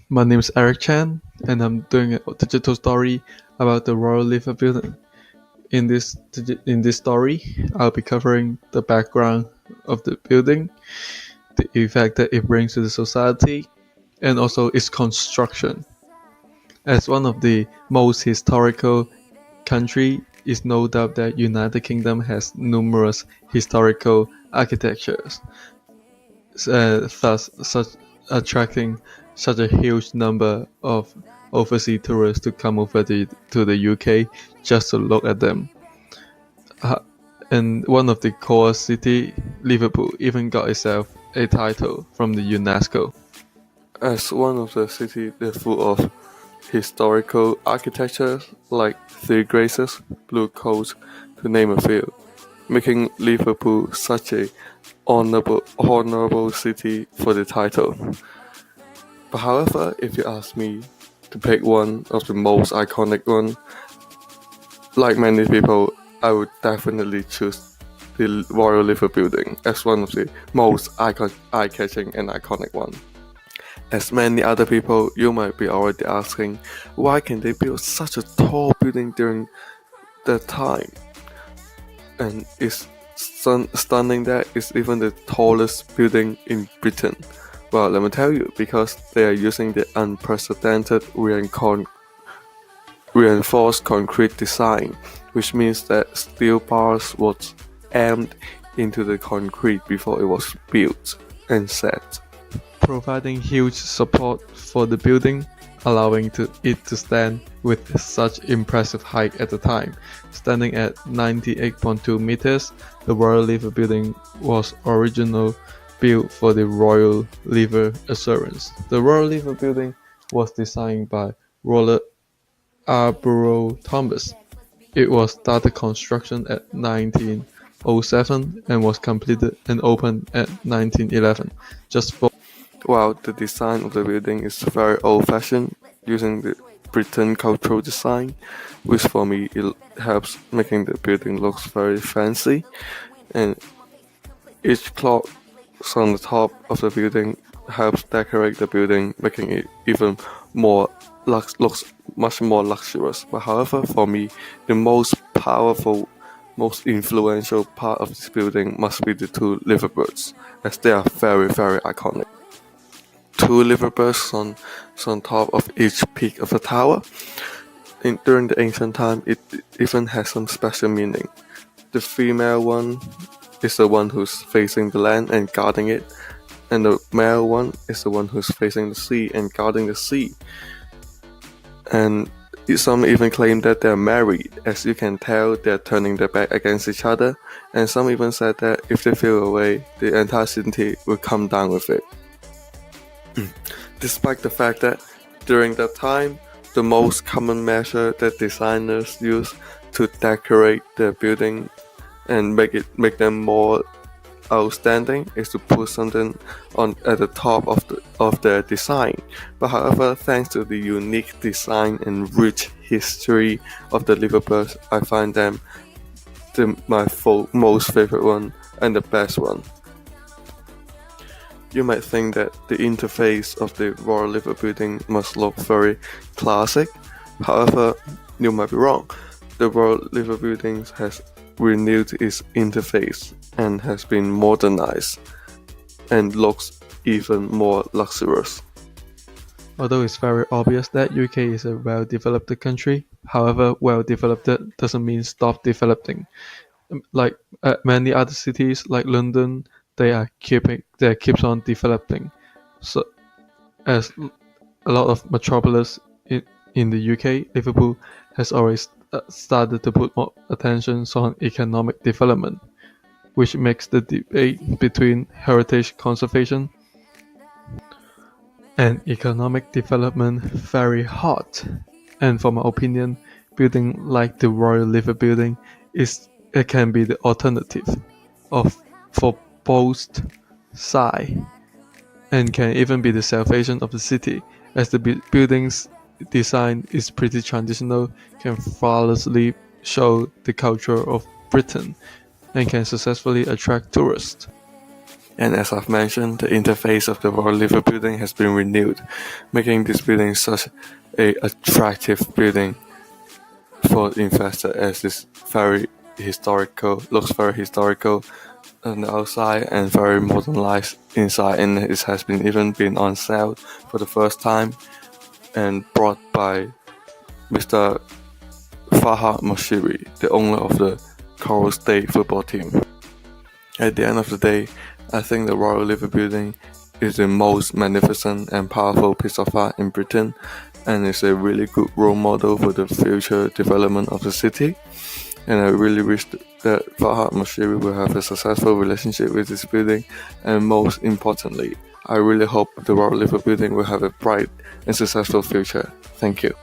My name is Eric Chan, and I'm doing a digital story about the Royal Liver Building. In this story, I'll be covering the background of the building, the effect that it brings to the society, and also its construction. As one of the most historical country, it's no doubt that United Kingdom has numerous historical architectures, thus such attracting such a huge number of overseas tourists to come over to the UK just to look at them. Uh, and one of the core city, Liverpool, even got itself a title from the UNESCO. As one of the cities that's full of historical architecture like Three Graces, Blue Coat, to name a few, making Liverpool such a honorable city for the title. But however, if you ask me to pick one of the most iconic one, like many people, I would definitely choose the Royal Liverpool Building as one of the most eye-catching and iconic one. As many other people, you might be already asking, why can they build such a tall building during that time? And it's stunning that it's even the tallest building in Britain. Well, let me tell you, because they are using the unprecedented reinforced concrete design, which means that steel bars was aimed into the concrete before it was built and set, providing huge support for the building, allowing it to stand with such impressive height at the time. Standing at 98.2 meters, the Royal Liver Building was originally built for the Royal Liver Assurance. The Royal Liver Building was designed by Roland Arborough Thomas. It was started construction at 1907 and was completed and opened at 1911, just for. while the design of the building is very old-fashioned, using the Britain cultural design, which for me it helps making the building looks very fancy, and each clock on the top of the building helps decorate the building, making it even more looks much more luxurious. But however, for me, the most powerful, most influential part of this building must be the two liverbirds, as they are very, very iconic. Two liverbirds on top of each peak of the tower. During the ancient time, it even has some special meaning. The female one is the one who's facing the land and guarding it, and the male one is the one who's facing the sea and guarding the sea. And some even claim that they're married. As you can tell, they're turning their back against each other, and some even said that if they feel away, the entire city will come down with it. Despite the fact that during that time, the most common measure that designers use to decorate their building and make them more outstanding is to put something on at the top of their design. But however, thanks to the unique design and rich history of the liverbirds, I find them my most favorite one and the best one. You might think that the interface of the Royal Liver Building must look very classic. However, you might be wrong. The Royal Liver Building has renewed its interface and has been modernized and looks even more luxurious. Although it's very obvious that UK is a well-developed country, however, well-developed doesn't mean stop developing. Like many other cities, like London, they keeps on developing. So, as a lot of metropolis in the UK, Liverpool has always started to put more attention on economic development, which makes the debate between heritage conservation and economic development very hot. And for my opinion, building like the Royal Liver Building it can be the alternative for both sides, and can even be the salvation of the city, as the building's design is pretty traditional, can flawlessly show the culture of Britain, and can successfully attract tourists. And as I've mentioned, the interface of the Royal Liver building has been renewed, making this building such a attractive building for investor as it's very historical, looks very historical on the outside and very modernized inside, and it has been even been on sale for the first time and brought by Mr. Farhad Moshiri, the owner of the Coral State football team. At the end of the day, I think the Royal Liver building is the most magnificent and powerful piece of art in Britain, and is a really good role model for the future development of the city. And I really wish that Farhad Moshiri will have a successful relationship with this building, and most importantly, I really hope the Royal Liver building will have a bright and successful future. Thank you.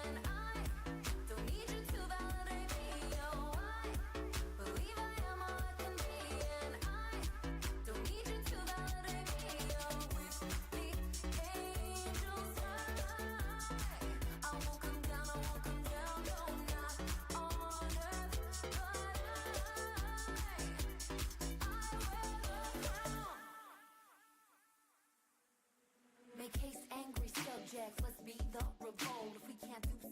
Make haste angry subjects, let's be the revolt. If we can't do